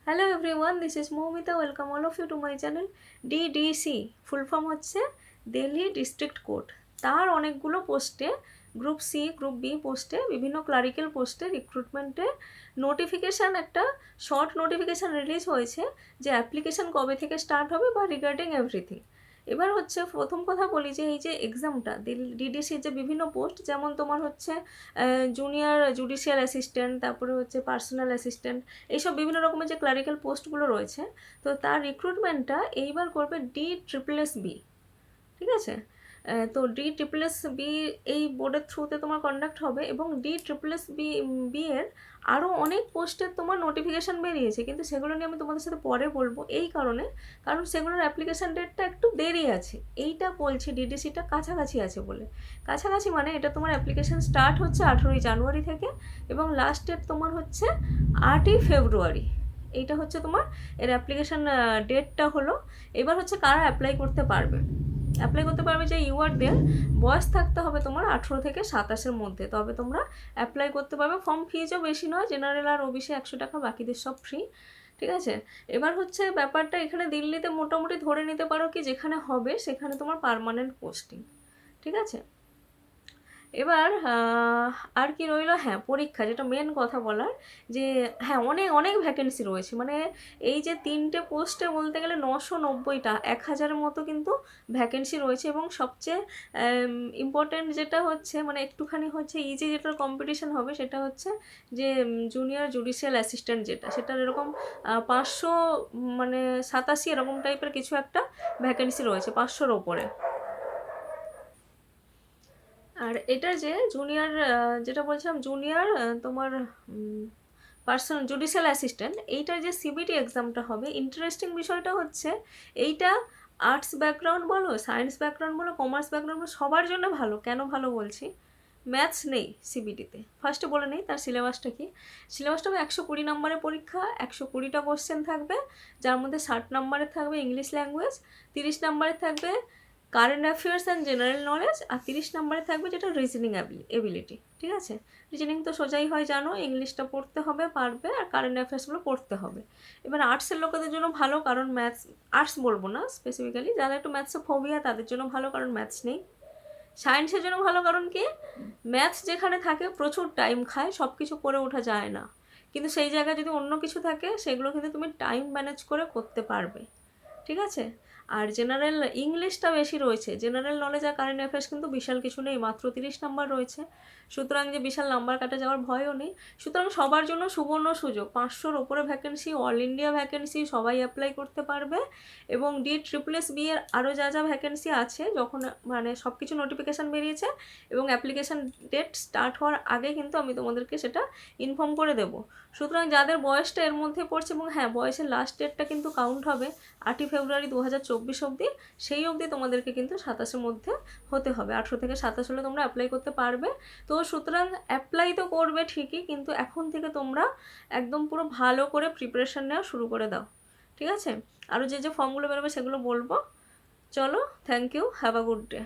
Hello everyone, this is Moumita. Welcome all of you to my channel. DDC full form হচ্ছে Delhi district court. তার অনেকগুলো পোস্টে, group C group B পোস্টে, বিভিন্ন clerical পোস্টে রিক্রুটমেন্টে নোটিফিকেশান, একটা শর্ট নোটিফিকেশান রিলিজ হয়েছে যে অ্যাপ্লিকেশান কবে থেকে স্টার্ট হবে বা রিগার্ডিং এভরিথিং। এবার হচ্ছে প্রথম কথা বলি যে এই যে এক্সামটা ডিডিসির যে বিভিন্ন পোস্ট, যেমন তোমার হচ্ছে জুনিয়র জুডিশিয়াল অ্যাসিস্ট্যান্ট, তারপরে হচ্ছে পার্সোনাল অ্যাসিস্ট্যান্ট, এইসব বিভিন্ন রকমের যে ক্লারিক্যাল পোস্টগুলো রয়েছে, তো তার রিক্রুটমেন্টটা এইবার করবে DSSB। ঠিক আছে? তো DSSB এই বোর্ডের থ্রুতে তোমার কন্ডাক্ট হবে, এবং DSSB এর আরও অনেক পোস্টের তোমার নোটিফিকেশান বেরিয়েছে, কিন্তু সেগুলো নিয়ে আমি তোমাদের সাথে পরে বলবো। এই কারণ সেগুলোর অ্যাপ্লিকেশান ডেটটা একটু দেরি আছে। এইটা বলছি ডিডিসিটা কাছাকাছি আছে বলে। কাছাকাছি মানে এটা তোমার অ্যাপ্লিকেশান স্টার্ট হচ্ছে 18ই জানুয়ারি থেকে, এবং লাস্ট ডেট তোমার হচ্ছে 8ই ফেব্রুয়ারি। এইটা হচ্ছে তোমার এর অ্যাপ্লিকেশান ডেটটা হলো। এবার হচ্ছে কারা অ্যাপ্লাই করতে পারবে। যে ইউ আর দেয়ার, বয়স থাকতে হবে তোমার 18 থেকে 27-এর মধ্যে, তবে তোমরা অ্যাপ্লাই করতে পারবে। ফর্ম ফিজও বেশি নয়, জেনারেল আর ওবিসি 100 টাকা, বাকিদের সব ফ্রি। ঠিক আছে? এবার হচ্ছে ব্যাপারটা এখানে দিল্লিতে মোটামুটি ধরে নিতে পারো কি যেখানে হবে সেখানে তোমার পার্মানেন্ট পোস্টিং। ঠিক আছে? এবার আর কি রইল, হ্যাঁ পরীক্ষা, যেটা মেন কথা বলার, যে হ্যাঁ অনেক অনেক ভ্যাকেন্সি রয়েছে। মানে এই যে 3টে পোস্টে বলতে গেলে 990টা, 1000-এর মতো কিন্তু ভ্যাকেন্সি রয়েছে। এবং সবচেয়ে ইম্পর্টেন্ট যেটা হচ্ছে, মানে একটুখানি হচ্ছে ইজি যেটার কম্পিটিশন হবে, সেটা হচ্ছে যে জুনিয়র জুডিশিয়াল অ্যাসিস্ট্যান্ট, সেটার এরকম 500, মানে 87 এরকম টাইপের কিছু একটা ভ্যাকেন্সি রয়েছে, 500-র ওপরে। আর এটা যে জুনিয়র, যেটা বলছিলাম জুনিয়র তোমার পার্সোনাল জুডিশিয়াল অ্যাসিস্ট্যান্ট, এইটার যে সিবিটি এক্সামটা হবে, ইন্টারেস্টিং বিষয়টা হচ্ছে এইটা আর্টস ব্যাকগ্রাউন্ড বলো, সায়েন্স ব্যাকগ্রাউন্ড বলো, কমার্স ব্যাকগ্রাউন্ড বলো, সবার জন্য ভালো। কেন ভালো বলছি? ম্যাথস নেই সিবিটিতে। ফার্স্টে বলে নেই তার সিলেবাসটা কি। সিলেবাসটা হবে 120 নম্বরের পরীক্ষা, 120টা কোশ্চেন থাকবে, যার মধ্যে 60 নম্বরের থাকবে ইংলিশ ল্যাঙ্গুয়েজ, 30 নম্বরের থাকবে current affairs and general knowledge, আর 30 নম্বরে থাকবে যেটা রিজনিং এবিলিটি। ঠিক আছে? রিজনিং তো সোজাই হয় জানো, ইংলিশটা পড়তে হবে, পারবে, আর কারেন্ট অ্যাফেয়ার্সগুলো পড়তে হবে। এবার আর্টসের লোকেদের জন্য ভালো, কারণ ম্যাথস, আর্টস বলবো না স্পেসিফিক্যালি, যারা একটু ম্যাথসে ফোবিয়া তাদের জন্য ভালো, কারণ ম্যাথস নেই। সায়েন্সের জন্য ভালো, কারণ কি ম্যাথস যেখানে থাকে প্রচুর টাইম খায়, সব কিছু করে ওঠা যায় না, কিন্তু সেই জায়গায় যদি অন্য কিছু থাকে সেগুলো কিন্তু তুমি টাইম ম্যানেজ করে করতে পারবে। ঠিক আছে? আর জেনারেল ইংলিশটা বেশি রয়েছে, জেনারেল নলেজ আর কারেন্ট অ্যাফেয়ার্স কিন্তু বিশাল কিছু নেই, মাত্র 30 নাম্বার রয়েছে, সুতরাং যে বিশাল নাম্বার কাটা যাওয়ার ভয়ও নেই। সুতরাং সবার জন্য সুবর্ণ সুযোগ, 500-র ওপরে ভ্যাকেন্সি, অল ইন্ডিয়া ভ্যাকেন্সি, সবাই অ্যাপ্লাই করতে পারবে। এবং DSSB এর আরও যা যা ভ্যাকেন্সি আছে, যখন মানে সব কিছু নোটিফিকেশান বেরিয়েছে এবং অ্যাপ্লিকেশান ডেট স্টার্ট হওয়ার আগে কিন্তু আমি তোমাদেরকে সেটা ইনফর্ম করে দেবো। সুতরাং যাদের বয়সটা এর মধ্যে পড়ছে, এবং হ্যাঁ বয়সের লাস্ট ডেটটা কিন্তু কাউন্ট হবে 8ই ফেব্রুয়ারি 2024 অবধি, সেই অবধি তোমাদেরকে কিন্তু 27-এর মধ্যে হতে হবে। 18 থেকে 27 হলে তোমরা অ্যাপ্লাই করতে পারবে। তো সুতরাং অ্যাপ্লাই তো করবে ঠিকই, কিন্তু এখন থেকে তোমরা একদম পুরো ভালো করে প্রিপারেশান নেওয়া শুরু করে দাও। ঠিক আছে? আরও যে যে ফর্মগুলো বেরোবে সেগুলো বলবো। চলো, thank you, have a good day.